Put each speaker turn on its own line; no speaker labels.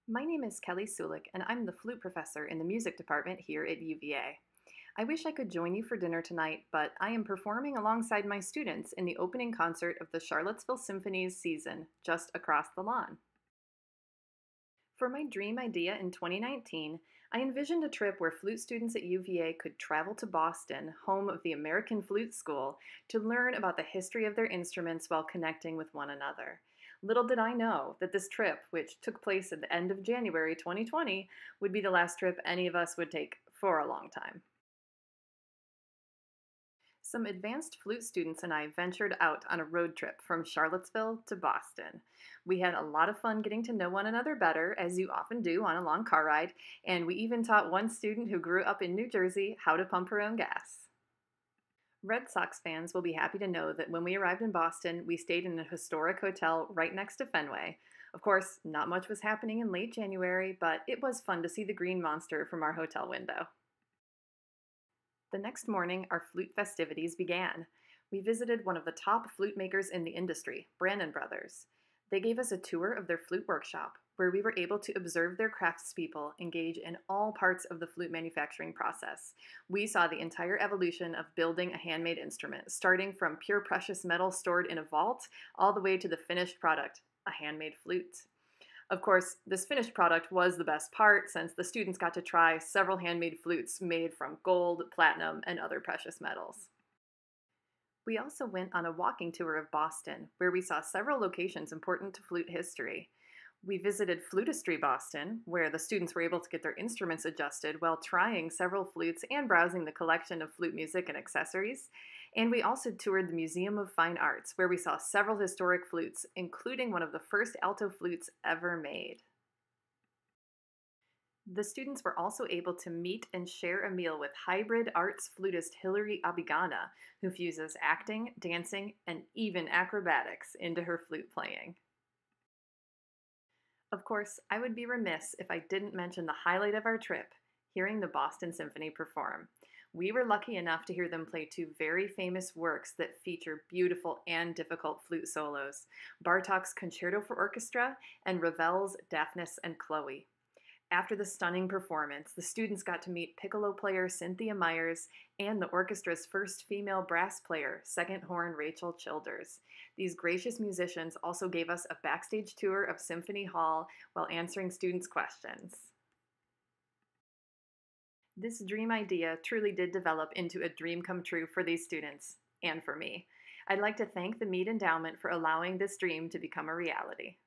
My name is Kelly Sulick, and I'm the flute professor in the music department here at UVA. I wish I could join you for dinner tonight, but I am performing alongside my students in the opening concert of the Charlottesville Symphony's season just across the lawn. For my dream idea in 2019, I envisioned a trip where flute students at UVA could travel to Boston, home of the American Flute School, to learn about the history of their instruments while connecting with one another. Little did I know that this trip, which took place at the end of January 2020, would be the last trip any of us would take for a long time. Some advanced flute students and I ventured out on a road trip from Charlottesville to Boston. We had a lot of fun getting to know one another better, as you often do on a long car ride, and we even taught one student who grew up in New Jersey how to pump her own gas. Red Sox fans will be happy to know that when we arrived in Boston, we stayed in a historic hotel right next to Fenway. Of course, not much was happening in late January, but it was fun to see the green monster from our hotel window. The next morning, our flute festivities began. We visited one of the top flute makers in the industry, Brandon Brothers. They gave us a tour of their flute workshop, where we were able to observe their craftspeople engage in all parts of the flute manufacturing process. We saw the entire evolution of building a handmade instrument, starting from pure precious metal stored in a vault, all the way to the finished product, a handmade flute. Of course, this finished product was the best part since the students got to try several handmade flutes made from gold, platinum, and other precious metals. We also went on a walking tour of Boston, where we saw several locations important to flute history. We visited Flutistry Boston, where the students were able to get their instruments adjusted while trying several flutes and browsing the collection of flute music and accessories. And we also toured the Museum of Fine Arts, where we saw several historic flutes, including one of the first alto flutes ever made. The students were also able to meet and share a meal with hybrid arts flutist Hilary Abigana, who fuses acting, dancing, and even acrobatics into her flute playing. Of course, I would be remiss if I didn't mention the highlight of our trip, hearing the Boston Symphony perform. We were lucky enough to hear them play two very famous works that feature beautiful and difficult flute solos, Bartók's Concerto for Orchestra and Ravel's Daphnis and Chloe. After the stunning performance, the students got to meet piccolo player Cynthia Myers and the orchestra's first female brass player, second horn Rachel Childers. These gracious musicians also gave us a backstage tour of Symphony Hall while answering students' questions. This dream idea truly did develop into a dream come true for these students and for me. I'd like to thank the Mead Endowment for allowing this dream to become a reality.